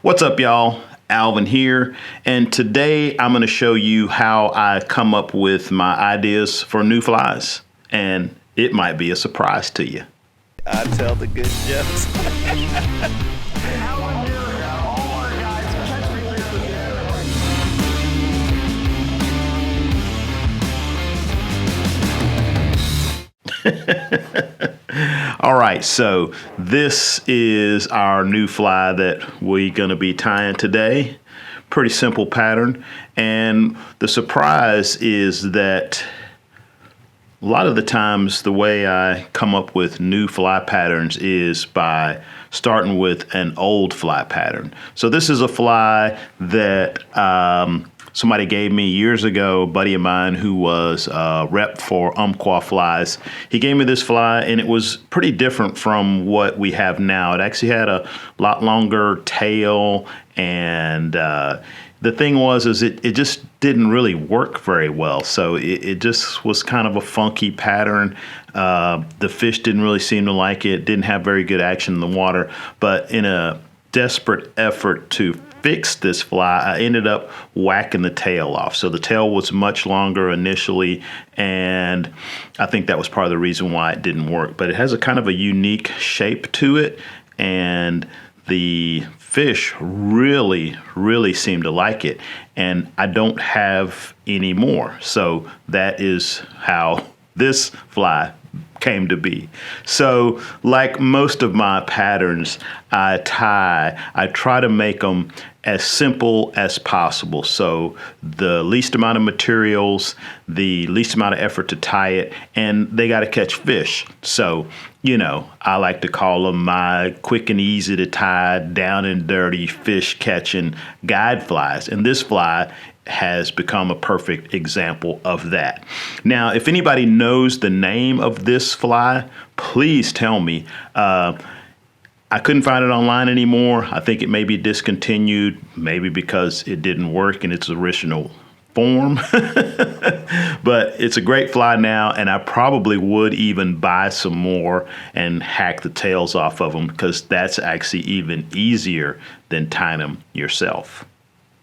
What's up, y'all? Alvin here, and today I'm going to show you how I come up with my ideas for new flies, and it might be a surprise to you. I tell the good jokes. All right, so this is our new fly that we're going to be tying today. Pretty simple pattern, and the surprise is that a lot of the times the way I come up with new fly patterns is by starting with an old fly pattern. So this is a fly that somebody gave me years ago, a buddy of mine who was a rep for Umpqua flies. He gave me this fly, and it was pretty different from what we have now. It actually had a lot longer tail, and the thing was it just didn't really work very well. So it just was kind of a funky pattern. The fish didn't really seem to like it, didn't have very good action in the water. But in a desperate effort to fix this fly, I ended up whacking the tail off. So the tail was much longer initially, and I think that was part of the reason why it didn't work. But it has a kind of a unique shape to it, and the fish really seem to like it, and I don't have any more. So that is how this fly came to be. So like most of my patterns I try to make them as simple as possible. So the least amount of materials, the least amount of effort to tie it, and they got to catch fish. So, you know, I like to call them my quick and easy to tie, down and dirty fish catching guide flies. And this fly has become a perfect example of that. Now, if anybody knows the name of this fly, please tell me. I couldn't find it online anymore. I think it may be discontinued, maybe because it didn't work in its original form. But it's a great fly now, and I probably would even buy some more and hack the tails off of them, because that's actually even easier than tying them yourself.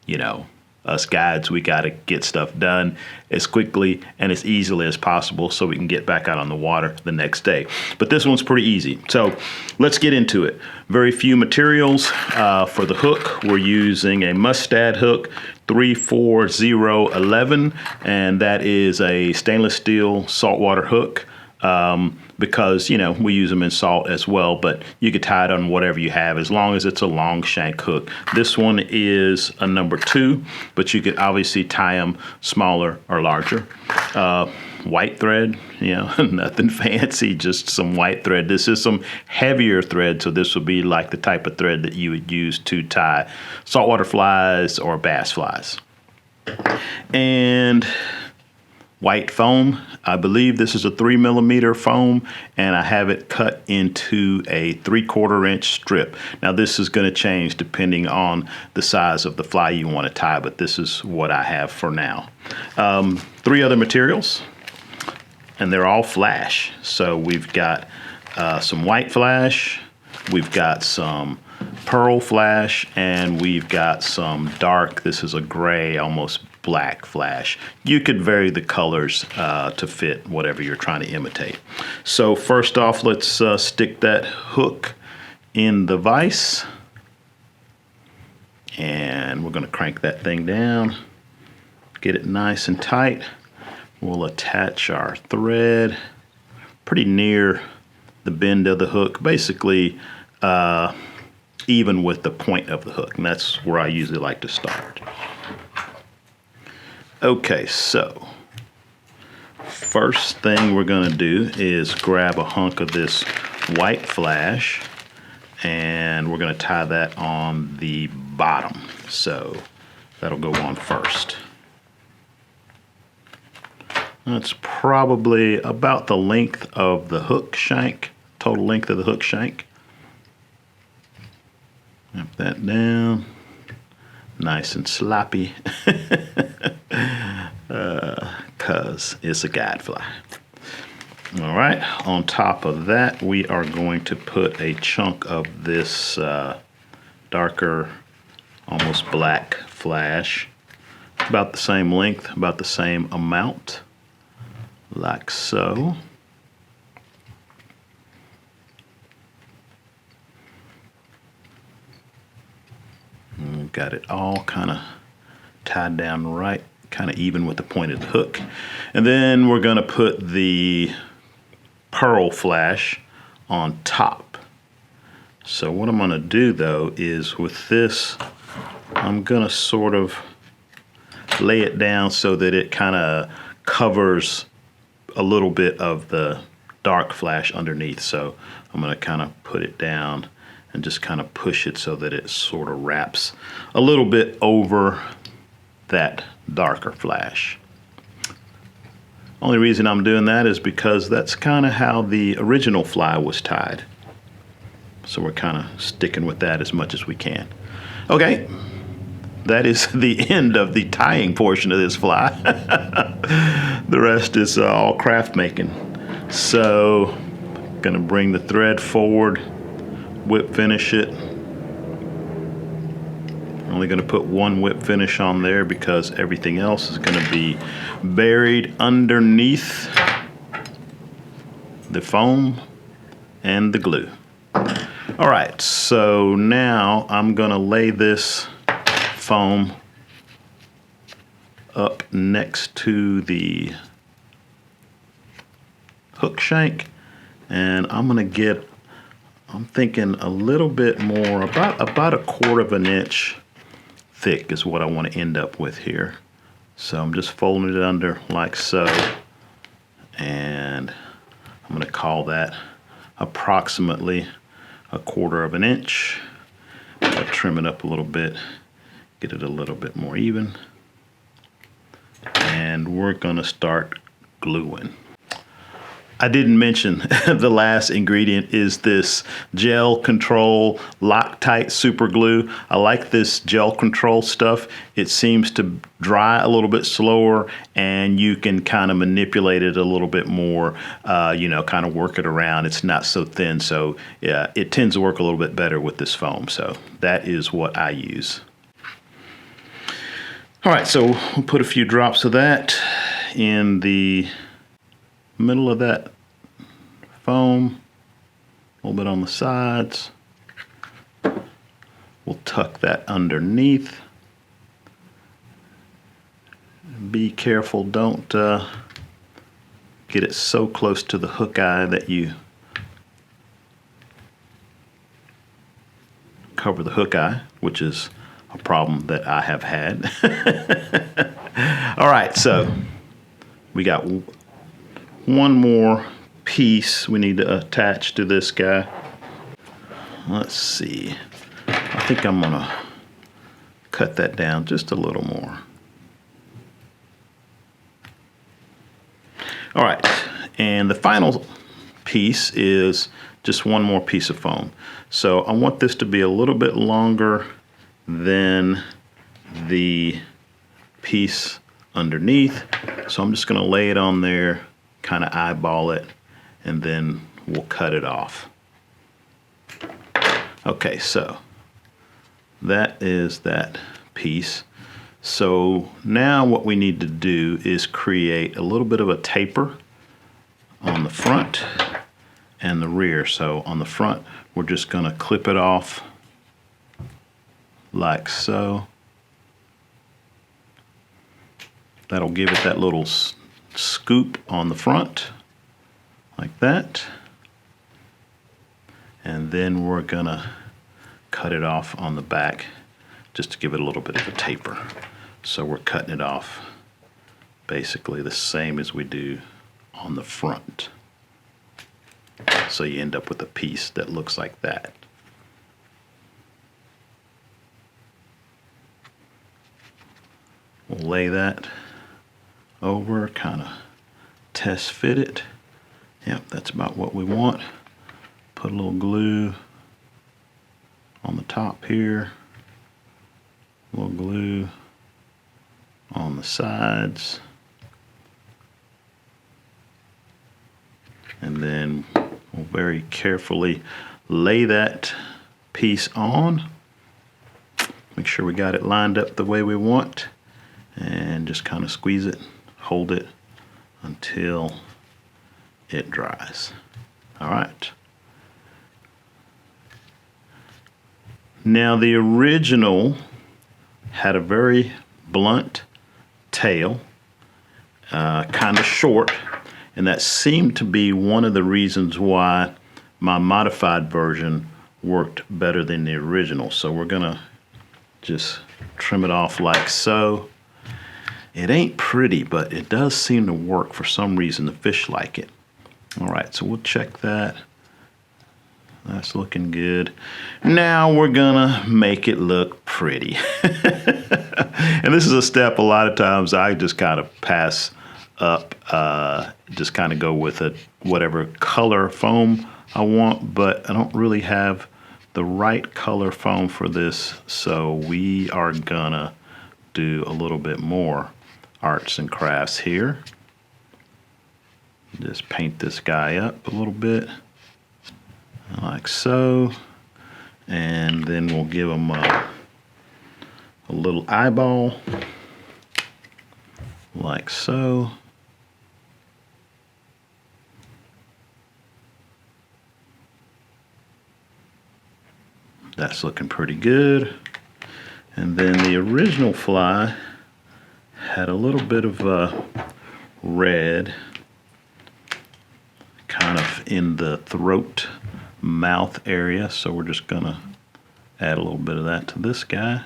You know, us guides, we got to get stuff done as quickly and as easily as possible so we can get back out on the water the next day. But this one's pretty easy. So let's get into it. Very few materials for the hook. We're using a Mustad hook 34011, and that is a stainless steel saltwater hook. Because, you know, we use them in salt as well, but you could tie it on whatever you have as long as it's a long shank hook. This one is a number 2, but you could obviously tie them smaller or larger. White thread, you know, nothing fancy, just some white thread. This is some heavier thread, so this would be like the type of thread that you would use to tie saltwater flies or bass flies. And white foam. I believe this is a 3mm foam, and I have it cut into a 3/4 inch strip. Now this is going to change depending on the size of the fly you want to tie, but this is what I have for now. 3 other materials, and they're all flash. So we've got some white flash, we've got some pearl flash, and we've got some dark, this is a gray, almost black flash. You could vary the colors to fit whatever you're trying to imitate. So first off, let's stick that hook in the vise, and we're going to crank that thing down, get it nice and tight. We'll attach our thread pretty near the bend of the hook, basically even with the point of the hook, and that's where I usually like to start. Okay, so first thing we're going to do is grab a hunk of this white flash, and we're going to tie that on the bottom. So that'll go on first. That's probably about the length of the hook shank, total length of the hook shank. Snap that down, nice and sloppy, because it's a guide fly. All right, on top of that, we are going to put a chunk of this darker almost black flash. About the same length, about the same amount, like so. And got it all kind of tied down right, kind of even with the pointed hook. And then we're going to put the pearl flash on top. So what I'm going to do though is with this, I'm going to sort of lay it down so that it kind of covers a little bit of the dark flash underneath. So I'm going to kind of put it down and just kind of push it so that it sort of wraps a little bit over that darker flash. Only reason I'm doing that is because that's kind of how the original fly was tied. So we're kind of sticking with that as much as we can. Okay, that is the end of the tying portion of this fly. The rest is all craft making. So, gonna bring the thread forward, whip finish it. Only gonna put one whip finish on there because everything else is gonna be buried underneath the foam and the glue. All right, so now I'm gonna lay this foam up next to the hook shank, and I'm gonna get, I'm thinking a little bit more, about 1/4 of an inch thick is what I want to end up with here. So I'm just folding it under like so, and I'm gonna call that approximately 1/4 of an inch. I'll trim it up a little bit, get it a little bit more even, and we're gonna start gluing. I didn't mention the last ingredient is this gel control Loctite super glue. I like this gel control stuff. It seems to dry a little bit slower, and you can kind of manipulate it a little bit more, you know, kind of work it around. It's not so thin, so yeah, it tends to work a little bit better with this foam. So that is what I use. All right, so we'll put a few drops of that in the middle of that foam, a little bit on the sides. We'll tuck that underneath. Be careful, don't get it so close to the hook eye that you cover the hook eye, which is a problem that I have had. All right, so we got one more piece we need to attach to this guy. Let's see. I think I'm gonna cut that down just a little more. All right, and the final piece is just one more piece of foam. So I want this to be a little bit longer than the piece underneath. So I'm just gonna lay it on there, kind of eyeball it, and then we'll cut it off. Okay, so that is that piece. So now what we need to do is create a little bit of a taper on the front and the rear. So on the front, we're just gonna clip it off like so. That'll give it that little scoop on the front, like that. And then we're gonna cut it off on the back just to give it a little bit of a taper. So we're cutting it off basically the same as we do on the front. So you end up with a piece that looks like that. We'll lay that over, kind of test fit it. Yep, that's about what we want. Put a little glue on the top here, a little glue on the sides, and then we'll very carefully lay that piece on. Make sure we got it lined up the way we want, and just kind of squeeze it, hold it until it dries. All right. Now the original had a very blunt tail, kind of short, and that seemed to be one of the reasons why my modified version worked better than the original. So we're gonna just trim it off like so. It ain't pretty, but it does seem to work for some reason. The fish like it. All right, so we'll check that. That's looking good. Now we're gonna make it look pretty. And this is a step a lot of times I just kind of pass up, just kind of go with whatever color foam I want, but I don't really have the right color foam for this, so we are gonna do a little bit more arts and crafts here. Just paint this guy up a little bit, like so, and then we'll give him a little eyeball, like so. That's looking pretty good. And then the original fly had a little bit of red kind of in the throat mouth area, so we're just gonna add a little bit of that to this guy.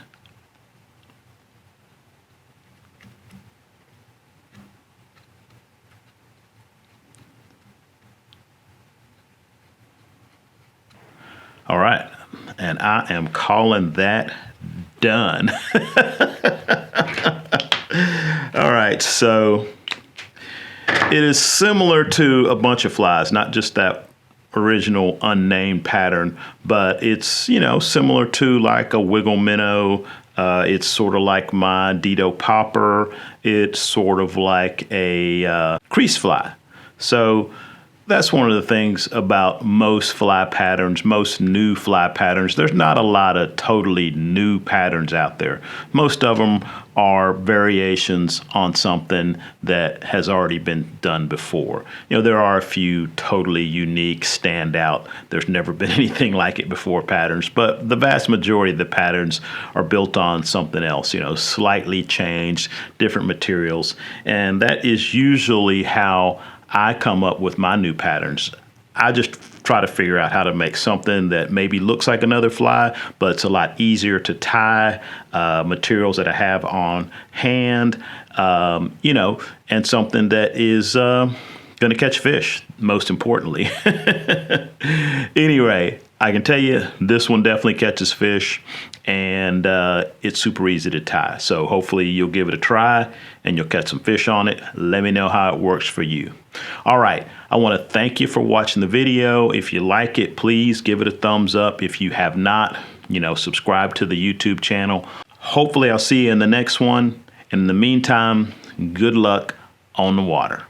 All right, and I am calling that done. All right, so it is similar to a bunch of flies, not just that original unnamed pattern, but it's, you know, similar to like a wiggle minnow. It's sort of like my Dedeaux popper. It's sort of like a crease fly. So that's one of the things about most fly patterns, most new fly patterns. There's not a lot of totally new patterns out there. Most of them are variations on something that has already been done before. You know, there are a few totally unique, standout, there's never been anything like it before patterns, but the vast majority of the patterns are built on something else, you know, slightly changed, different materials, and that is usually how I come up with my new patterns. I just try to figure out how to make something that maybe looks like another fly, but it's a lot easier to tie, materials that I have on hand, you know, and something that is going to catch fish, most importantly. Anyway, I can tell you this one definitely catches fish, and it's super easy to tie. So hopefully you'll give it a try and you'll catch some fish on it. Let me know how it works for you. All right, I want to thank you for watching the video. If you like it, please give it a thumbs up. If you have not, you know, subscribe to the YouTube channel. Hopefully I'll see you in the next one. In the meantime, good luck on the water.